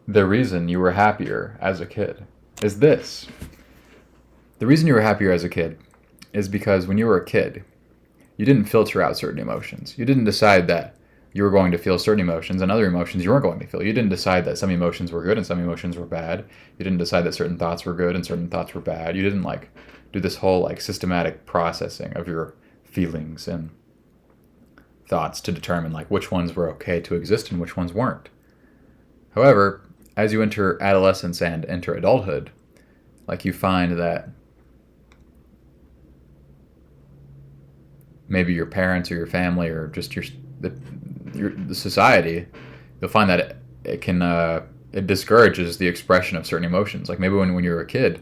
The reason you were happier as a kid is this. The reason you were happier as a kid is because when you were a kid, you didn't filter out certain emotions. You didn't decide that you were going to feel certain emotions and other emotions you weren't going to feel. You didn't decide that some emotions were good and some emotions were bad. You didn't decide that certain thoughts were good and certain thoughts were bad. You didn't like do this whole like systematic processing of your feelings and thoughts to determine like which ones were okay to exist and which ones weren't. However, as you enter adolescence and enter adulthood, like you find that maybe your parents or your family or just the society, you'll find that it can it discourages the expression of certain emotions. Like maybe when you were a kid,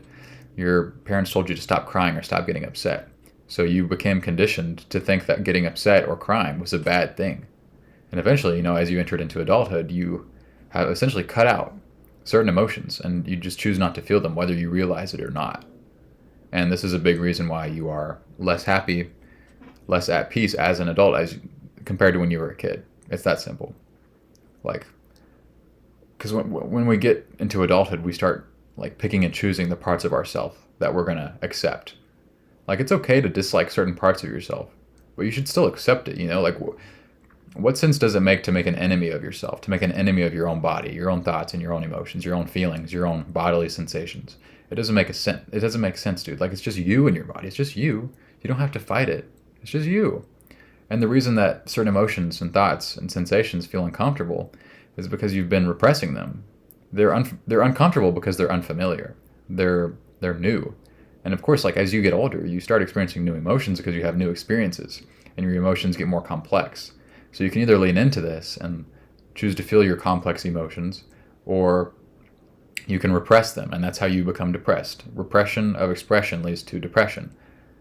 your parents told you to stop crying or stop getting upset. So you became conditioned to think that getting upset or crying was a bad thing. And eventually, as you entered into adulthood, you have essentially cut out certain emotions and you just choose not to feel them, whether you realize it or not. And this is a big reason why you are less happy, less at peace as an adult as compared to when you were a kid. It's that simple. Like, because when we get into adulthood, we start like picking and choosing the parts of ourselves that we're gonna accept. Like it's okay to dislike certain parts of yourself, but you should still accept it. Like what sense does it make to make an enemy of yourself, to make an enemy of your own body, your own thoughts and your own emotions, your own feelings, your own bodily sensations? It doesn't make a sense. It doesn't make sense, dude. Like it's just you and your body. It's just you. You don't have to fight it. It's just you. And the reason that certain emotions and thoughts and sensations feel uncomfortable is because you've been repressing them. They're uncomfortable because they're unfamiliar. They're new. And of course, like as you get older, you start experiencing new emotions because you have new experiences and your emotions get more complex. So you can either lean into this and choose to feel your complex emotions, or you can repress them, and that's how you become depressed. Repression of expression leads to depression.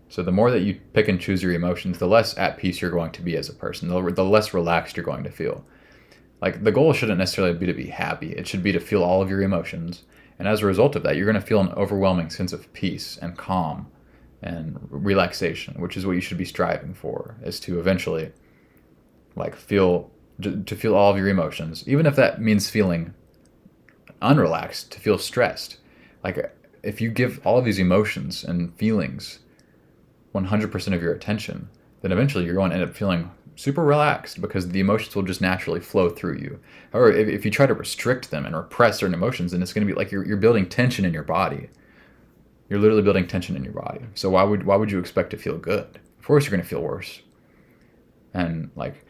So the more that you pick and choose your emotions, the less at peace you're going to be as a person, the less relaxed you're going to feel. Like the goal shouldn't necessarily be to be happy. It should be to feel all of your emotions. And as a result of that, you're going to feel an overwhelming sense of peace and calm and relaxation, which is what you should be striving for, is to eventually like to feel all of your emotions, even if that means feeling unrelaxed, to feel stressed. Like if you give all of these emotions and feelings 100% of your attention, then eventually you're going to end up feeling super relaxed because the emotions will just naturally flow through you. Or if you try to restrict them and repress certain emotions, then it's going to be like you're building tension in your body. You're literally building tension in your body. So why would you expect to feel good? Of course you're going to feel worse. And like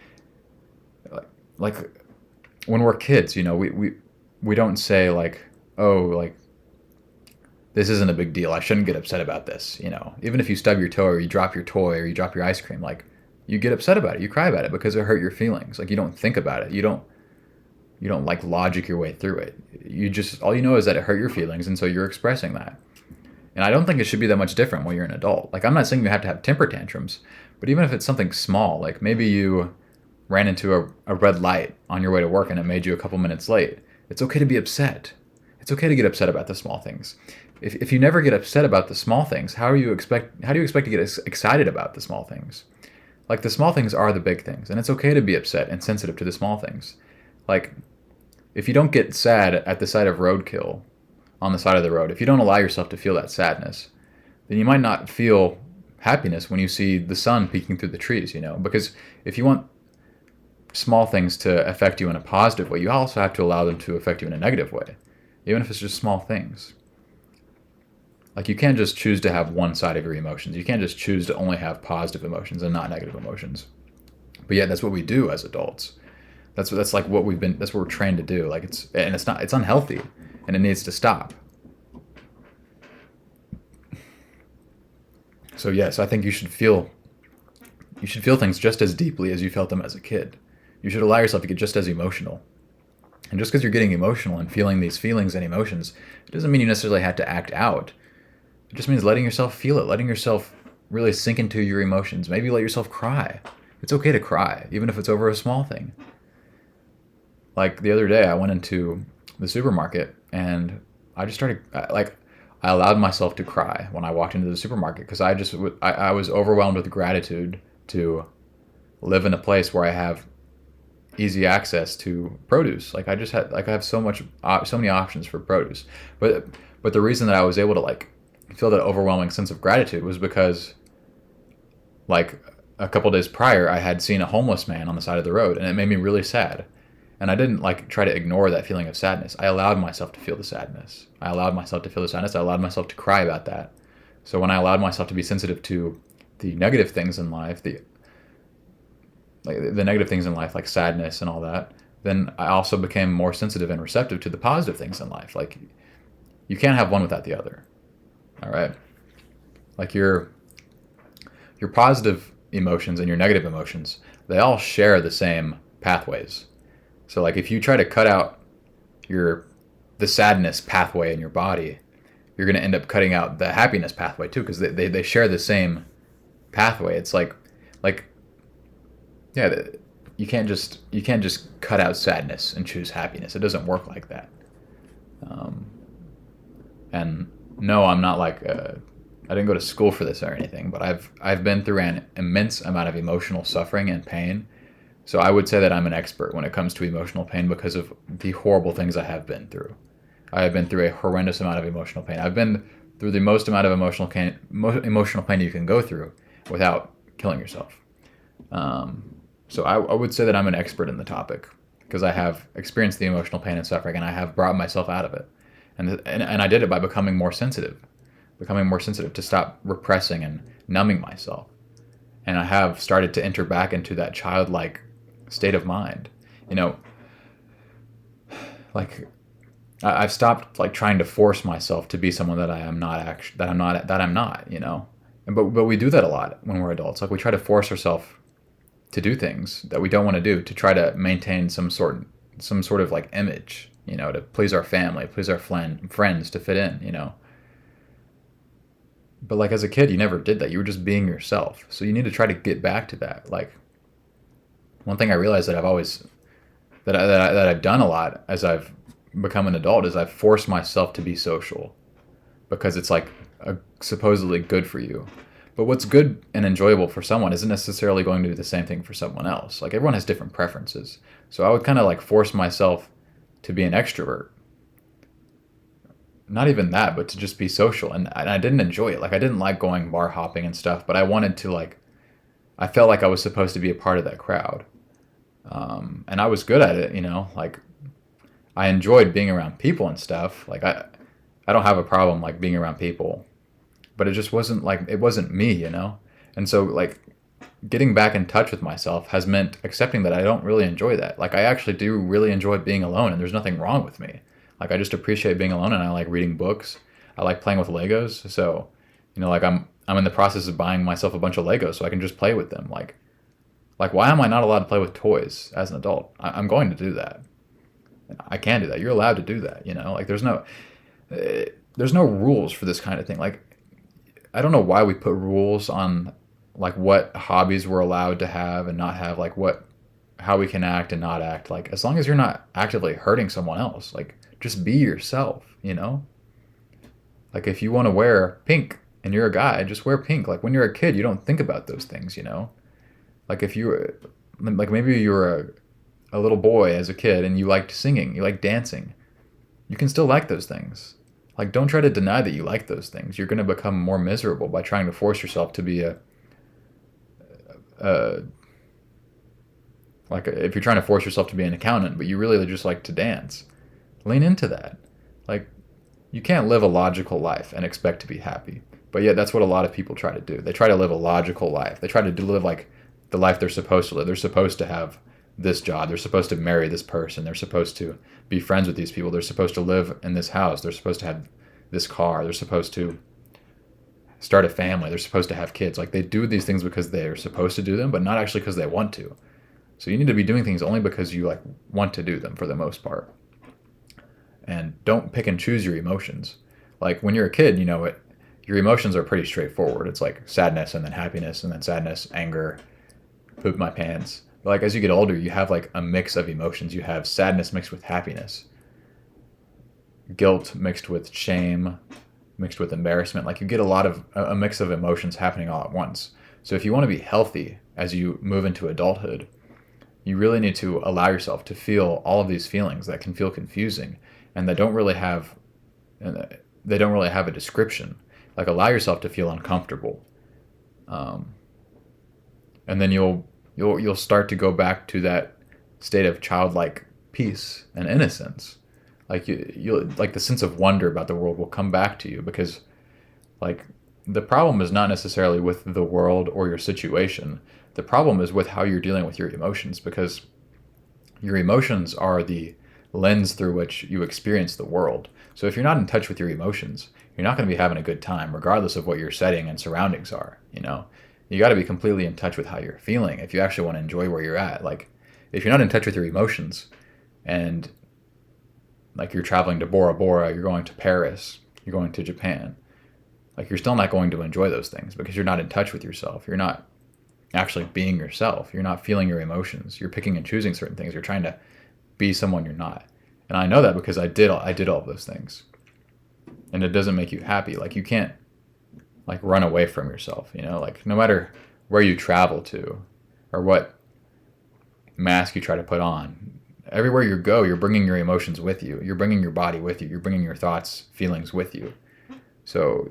when we're kids, we don't say like, oh, like this isn't a big deal. I shouldn't get upset about this. Even if you stub your toe or you drop your toy or you drop your ice cream, like you get upset about it. You cry about it because it hurt your feelings. Like you don't think about it. You don't like logic your way through it. You just, all you know is that it hurt your feelings. And so you're expressing that. And I don't think it should be that much different when you're an adult. Like I'm not saying you have to have temper tantrums, but even if it's something small, like maybe you ran into a red light on your way to work and it made you a couple minutes late. It's okay to be upset. It's okay to get upset about the small things. If you never get upset about the small things, how do you expect to get excited about the small things? Like the small things are the big things, and it's okay to be upset and sensitive to the small things. Like if you don't get sad at the sight of roadkill on the side of the road, if you don't allow yourself to feel that sadness, then you might not feel happiness when you see the sun peeking through the trees, because if you want small things to affect you in a positive way, you also have to allow them to affect you in a negative way, even if it's just small things. Like you can't just choose to have one side of your emotions. You can't just choose to only have positive emotions and not negative emotions. But yet that's what we do as adults. That's like that's what we're trained to do. Like it's unhealthy and it needs to stop. So yes, I think you should feel things just as deeply as you felt them as a kid. You should allow yourself to get just as emotional. And just because you're getting emotional and feeling these feelings and emotions, it doesn't mean you necessarily have to act out. It just means letting yourself feel it, letting yourself really sink into your emotions. Maybe let yourself cry. It's okay to cry, even if it's over a small thing. Like the other day, I went into the supermarket and I just started, I allowed myself to cry when I walked into the supermarket because I was overwhelmed with gratitude to live in a place where I have easy access to produce. Like I have so many options for produce. But the reason that I was able to like feel that overwhelming sense of gratitude was because like a couple days prior I had seen a homeless man on the side of the road, and it made me really sad. And I didn't like try to ignore that feeling of sadness. I allowed myself to feel the sadness. I allowed myself to feel the sadness. I allowed myself to cry about that. So when I allowed myself to be sensitive to the negative things in life, the negative things in life, like sadness and all that, then I also became more sensitive and receptive to the positive things in life. Like you can't have one without the other. All right. Like your positive emotions and your negative emotions, they all share the same pathways. So like if you try to cut out the sadness pathway in your body, you're going to end up cutting out the happiness pathway too, because they share the same pathway. It's like yeah, you can't just cut out sadness and choose happiness. It doesn't work like that. And no, I'm not like I didn't go to school for this or anything, but I've been through an immense amount of emotional suffering and pain. So I would say that I'm an expert when it comes to emotional pain because of the horrible things I have been through. I have been through a horrendous amount of emotional pain. I've been through the most amount of emotional pain you can go through without killing yourself. So I would say that I'm an expert in the topic because I have experienced the emotional pain and suffering, and I have brought myself out of it. And I did it by becoming more sensitive to stop repressing and numbing myself. And I have started to enter back into that childlike state of mind. You know, like I've stopped like trying to force myself to be someone that I am not actually that I'm not, you know. But we do that a lot when we're adults. Like we try to force ourselves to do things that we don't want to do to try to maintain some sort of like image, you know, to please our family, please our friends, to fit in, you know. But like as a kid, you never did that. You were just being yourself. So you need to try to get back to that. Like one thing I realized that I've done a lot as I've become an adult is I've forced myself to be social because it's like supposedly good for you. But what's good and enjoyable for someone isn't necessarily going to be the same thing for someone else. Like everyone has different preferences. So I would kind of like force myself to be an extrovert. Not even that, but to just be social. And I didn't enjoy it. Like I didn't like going bar hopping and stuff, but I wanted to I felt like I was supposed to be a part of that crowd. And I was good at it, you know, like I enjoyed being around people and stuff. Like I don't have a problem like being around people, but it just wasn't like, it wasn't me, you know? And so like getting back in touch with myself has meant accepting that I don't really enjoy that. Like I actually do really enjoy being alone, and there's nothing wrong with me. Like I just appreciate being alone, and I like reading books. I like playing with Legos. So, you know, like I'm in the process of buying myself a bunch of Legos so I can just play with them. Like why am I not allowed to play with toys as an adult? I'm going to do that. I can do that. You're allowed to do that, you know? Like there's no rules for this kind of thing. Like I don't know why we put rules on like what hobbies we're allowed to have and not have, like how we can act and not act. Like as long as you're not actively hurting someone else, like just be yourself, you know? Like if you want to wear pink and you're a guy, just wear pink. Like when you're a kid, you don't think about those things, you know? Like if you like maybe you were a little boy as a kid and you liked singing, you liked dancing, you can still like those things. Like don't try to deny that you like those things. You're going to become more miserable by trying to force yourself to be if you're trying to force yourself to be an accountant, but you really just like to dance, lean into that. Like you can't live a logical life and expect to be happy. But yet that's what a lot of people try to do. They try to live a logical life. They try to live like the life they're supposed to live. They're supposed to have this job. They're supposed to marry this person. They're supposed to be friends with these people. They're supposed to live in this house. They're supposed to have this car. They're supposed to start a family. They're supposed to have kids. Like they do these things because they're supposed to do them, but not actually because they want to. So you need to be doing things only because you like want to do them for the most part. And don't pick and choose your emotions. Like when you're a kid, you know, your emotions are pretty straightforward. It's like sadness and then happiness and then sadness, anger, poop my pants. But like as you get older, you have like a mix of emotions. You have sadness mixed with happiness, guilt mixed with shame, mixed with embarrassment. Like you get a mix of emotions happening all at once. So if you want to be healthy as you move into adulthood, You really need to allow yourself to feel all of these feelings that can feel confusing and that don't really have they don't really have a description. Like, allow yourself to feel uncomfortable, um, and then you'll start to go back to that state of childlike peace and innocence. Like, you'll like the sense of wonder about the world will come back to you, because like the problem is not necessarily with the world or your situation. The problem is with how you're dealing with your emotions, because your emotions are the lens through which you experience the world. So if you're not in touch with your emotions, you're not going to be having a good time, regardless of what your setting and surroundings are. You got to be completely in touch with how you're feeling if you actually want to enjoy where you're at. Like, if you're not in touch with your emotions, and like you're traveling to Bora Bora, you're going to Paris, you're going to Japan, like, you're still not going to enjoy those things because you're not in touch with yourself. You're not actually being yourself. You're not feeling your emotions. You're picking and choosing certain things. You're trying to be someone you're not. And I know that because I did all of those things. And it doesn't make you happy. Like, you can't like run away from yourself, like, no matter where you travel to or what mask you try to put on, everywhere you go, you're bringing your emotions with you. You're bringing your body with you. You're bringing your thoughts, feelings with you. So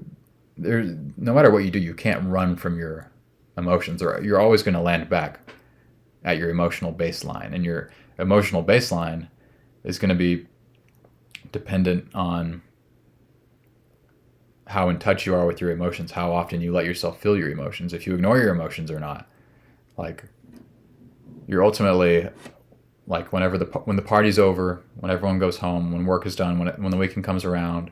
there's no matter what you do, you can't run from your emotions, or you're always going to land back at your emotional baseline. And your emotional baseline is going to be dependent on how in touch you are with your emotions, how often you let yourself feel your emotions, if you ignore your emotions or not. Like, you're ultimately, like, when the party's over, when everyone goes home, when work is done, when the weekend comes around,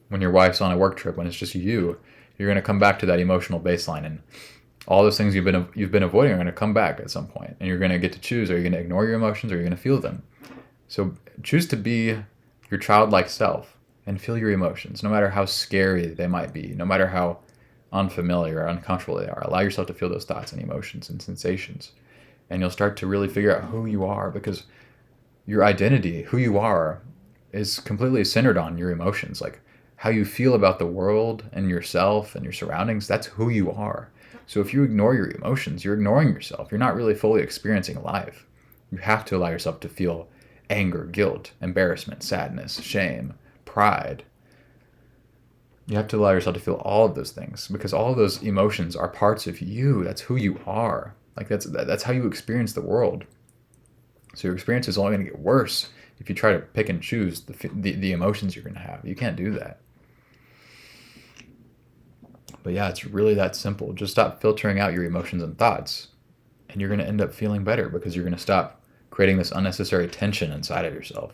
when your wife's on a work trip, when it's just you're going to come back to that emotional baseline, and all those things you've been avoiding are going to come back at some point, and you're going to get to choose: are you going to ignore your emotions, or are you going to feel them? So choose to be your childlike self and feel your emotions, no matter how scary they might be, no matter how unfamiliar or uncomfortable they are. Allow yourself to feel those thoughts and emotions and sensations, and you'll start to really figure out who you are, because your identity, who you are, is completely centered on your emotions. Like, how you feel about the world and yourself and your surroundings, that's who you are. So if you ignore your emotions, you're ignoring yourself. You're not really fully experiencing life. You have to allow yourself to feel anger, guilt, embarrassment, sadness, shame, pride. You have to allow yourself to feel all of those things, because all of those emotions are parts of you. That's who you are. Like, that's how you experience the world. So your experience is only going to get worse if you try to pick and choose the emotions you're going to have. You can't do that. But yeah, it's really that simple. Just stop filtering out your emotions and thoughts, and you're going to end up feeling better, because you're going to stop creating this unnecessary tension inside of yourself.